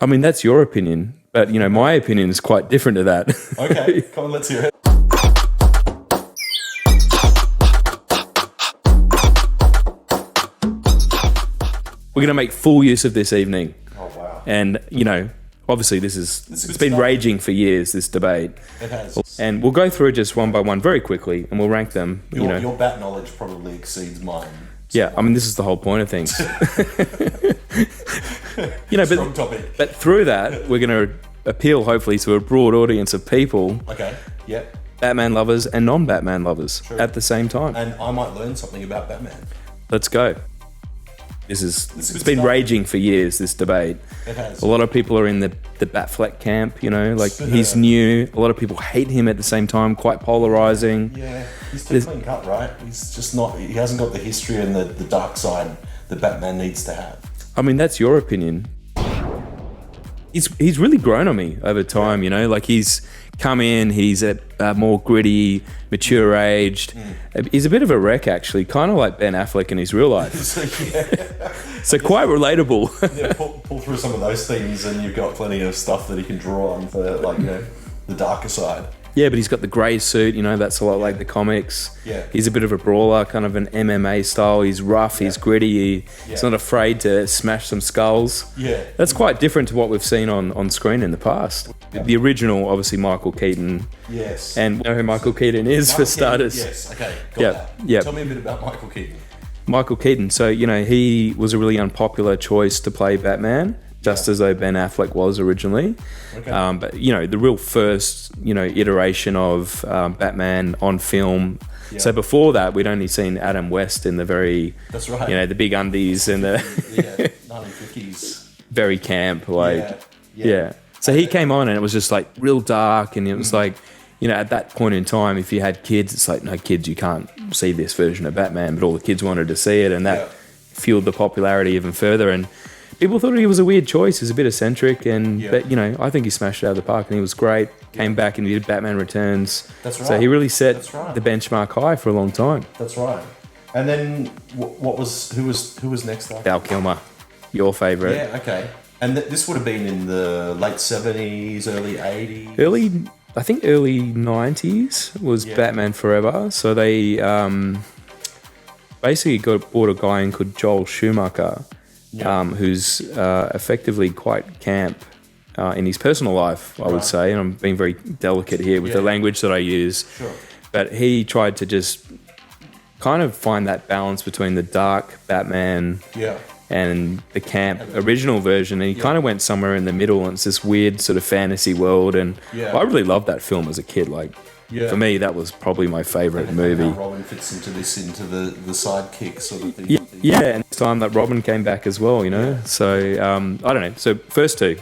I mean, that's your opinion, but, my opinion is quite different to that. Okay, come on, let's hear it. We're going to make full use of this evening. Oh, wow. And, obviously it's been stuff. raging for years, this debate. It has. And we'll go through just one by one very quickly, and we'll rank them, Your bat knowledge probably exceeds mine. Yeah, I mean, this is the whole point of things. Strong topic. But through that, we're going to appeal, hopefully, to a broad audience of people. Okay, yeah. Batman lovers and non-Batman lovers at the same time. And I might learn something about Batman. Let's go. It's been raging for years, this debate. It has. A lot of people are in the Batfleck camp, he's new. A lot of people hate him at the same time, quite polarizing. Yeah, he's too clean cut, right? He's just not, he hasn't got the history and the dark side that Batman needs to have. I mean, that's your opinion. He's really grown on me over time, he's come in, he's a more gritty, mature aged. He's a bit of a wreck, actually, kind of like Ben Affleck in his real life. So quite relatable. Yeah, pull through some of those themes and you've got plenty of stuff that he can draw on for, the darker side. Yeah, but he's got the grey suit, that's a lot like the comics. Yeah. He's a bit of a brawler, kind of an MMA style. He's rough, he's gritty, he's not afraid to smash some skulls. Yeah. That's quite different to what we've seen on screen in the past. Yeah. The original, obviously, Michael Keaton. Yes. And you know who Michael Keaton is, for starters? Yes, okay, got that. Yep. Tell me a bit about Michael Keaton. Michael Keaton, so, he was a really unpopular choice to play Batman. Just as though Ben Affleck was originally. Okay. But, the real first, iteration of Batman on film. Yeah. So before that, we'd only seen Adam West in the very, that's right. The big undies and the 1950s. Very camp, yeah. So he came on and it was just like real dark, and it was like, at that point in time, if you had kids, it's like, no, kids, you can't see this version of Batman, but all the kids wanted to see it, and that fueled the popularity even further. And people thought he was a weird choice. He's a bit eccentric, but I think he smashed it out of the park, and he was great. Came back and did Batman Returns. That's right. So he really set the benchmark high for a long time. That's right. And then who was next though? Val Kilmer, your favourite. Yeah. Okay. And this would have been in the late 70s, early 80s. I think early 90s was Batman Forever. So they basically bought a guy in called Joel Schumacher. Who's effectively quite camp in his personal life, I would say, and I'm being very delicate here with the language that I use. Sure. But he tried to just kind of find that balance between the dark Batman and the camp original version, and he kind of went somewhere in the middle, and it's this weird sort of fantasy world, and I really loved that film as a kid. For me, that was probably my favourite movie. How Robin fits into the sidekick sort of thing. Yeah, and this time that Robin came back as well, So, I don't know. So, first two.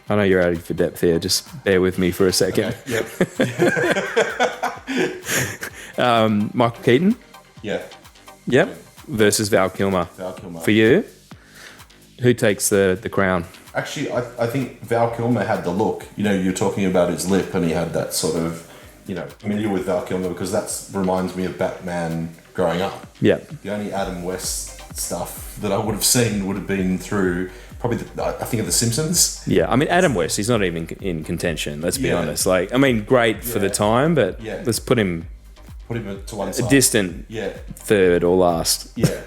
I know you're out for depth here. Just bear with me for a second. Okay. Yep. Michael Keaton. Yeah. Yep. Versus Val Kilmer. Val Kilmer. For you, who takes the crown? Actually, I think Val Kilmer had the look. You're talking about his lip, and he had that sort of, familiar with Val Kilmer because that reminds me of Batman growing up. Yeah. The only Adam West stuff that I would have seen would have been through probably, I think, of The Simpsons. Yeah, I mean, Adam West, he's not even in contention, let's be honest. Great for the time, but let's put him to one side. A distant third or last. Yeah.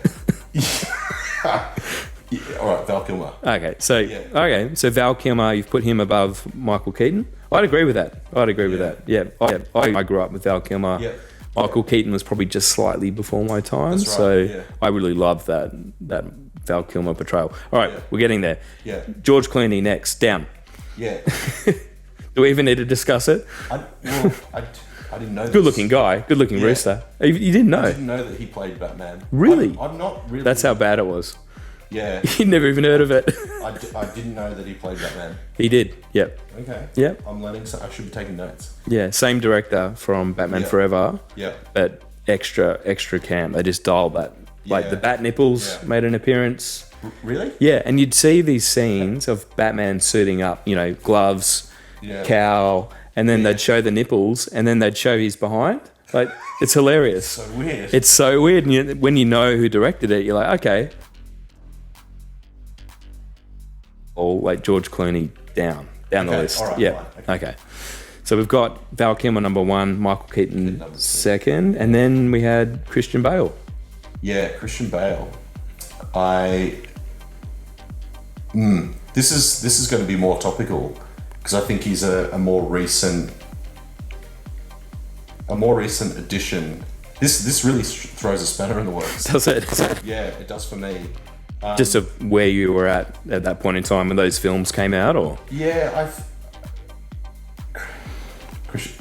All right, Val Kilmer. Okay, so Val Kilmer, you've put him above Michael Keaton. I'd agree with that. Yeah, I grew up with Val Kilmer. Yeah. Michael Keaton was probably just slightly before my time, I really love that Val Kilmer portrayal. All right, we're getting there. Yeah. George Clooney next, down. Yeah. Do we even need to discuss it? I didn't know this. Good-looking guy, good-looking rooster. You didn't know? I didn't know that he played Batman. Really? I'm not really... That's how bad it was. Yeah. You'd never even heard of it. I didn't know that he played Batman. He did, yep. Okay. Yep. I'm learning, so I should be taking notes. Yeah, same director from Batman Forever. Yeah. But extra camp. They just dialed that. The bat nipples made an appearance. Really? Yeah, and you'd see these scenes of Batman suiting up, gloves, cowl, and then they'd show the nipples, and then they'd show his behind. It's hilarious. So weird. It's so weird. And when you know who directed it, you're like, okay. All like George Clooney down the list. all right, Yeah. fine, Okay. So we've got Val Kilmer number 1, Michael Keaton second, and then we had Christian Bale. Yeah, Christian Bale. This is going to be more topical because I think he's a more recent addition. This really throws a spanner in the works. Does it? Yeah, it does for me. Just of where you were at that point in time when those films came out, or? Yeah,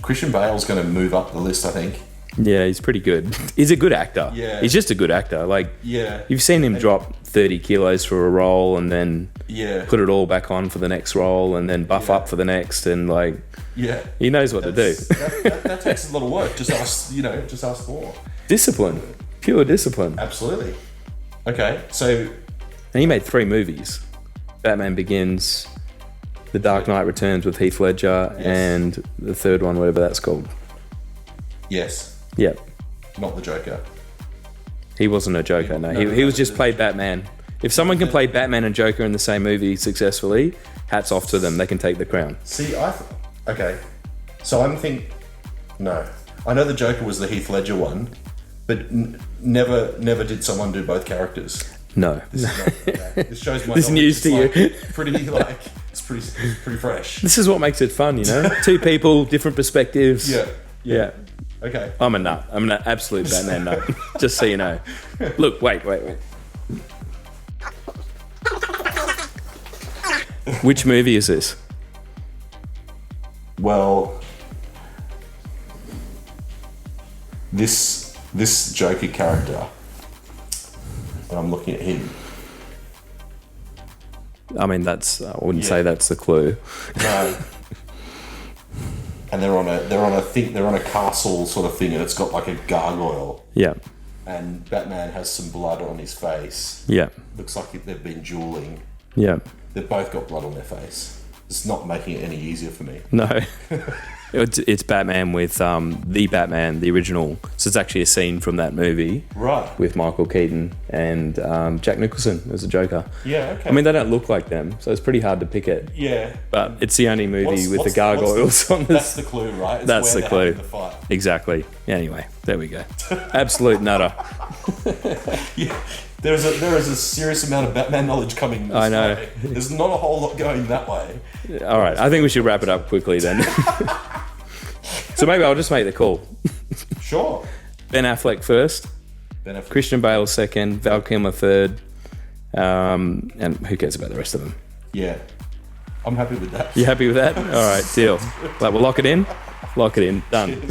Christian Bale's going to move up the list, I think. Yeah, he's pretty good. He's a good actor. Yeah. He's just a good actor. Like, Yeah. you've seen him drop 30 kilos for a role and then Yeah. put it all back on for the next role and then buff up for the next, and like, Yeah. he knows what to do. That takes a lot of work. Just ask for. Discipline. Pure discipline. Absolutely. Okay, so And he made 3 movies. Batman Begins, The Dark Knight Returns with Heath Ledger, and the third one, whatever that's called. yes, Yeah. not the Joker. He wasn't a Joker, no. He was just played Batman. If someone can play Batman and Joker in the same movie successfully, hats off to them. They can take the crown. See, okay. So I'm thinking, no. I know the Joker was the Heath Ledger one, but never did someone do both characters. No. This shows my This is news to you. It's pretty fresh. This is what makes it fun, you know? 2 people, different perspectives. Yeah. Okay. I'm a nut. I'm an absolute Batman nut. Just so you know. Look, wait. Which movie is this? Well, this Joker character, and I'm looking at him. I mean, I wouldn't say that's the clue. No. And they're on a castle sort of thing, and it's got like a gargoyle. Yeah. And Batman has some blood on his face. Yeah. Looks like they've been dueling. Yeah. They've both got blood on their face. It's not making it any easier for me. No. It's Batman with the Batman, the original. So it's actually a scene from that movie. Right. With Michael Keaton and Jack Nicholson as a Joker. Yeah, okay. I mean, they don't look like them, so it's pretty hard to pick it. Yeah. But it's the only movie with the gargoyles on this. That's the clue, right? It's That's where the clue. the fight. Exactly. Anyway, there we go. Absolute nutter. Yeah. There is a serious amount of Batman knowledge coming this I know. way. There's not a whole lot going that way. All right, I think we should wrap it up quickly then. So maybe I'll just make the call. Sure. Ben Affleck first, Christian Bale second, Val Kilmer third, and who cares about the rest of them? Yeah. I'm happy with that. You happy with that? All right, deal. Like, we'll lock it in? Lock it in. Done.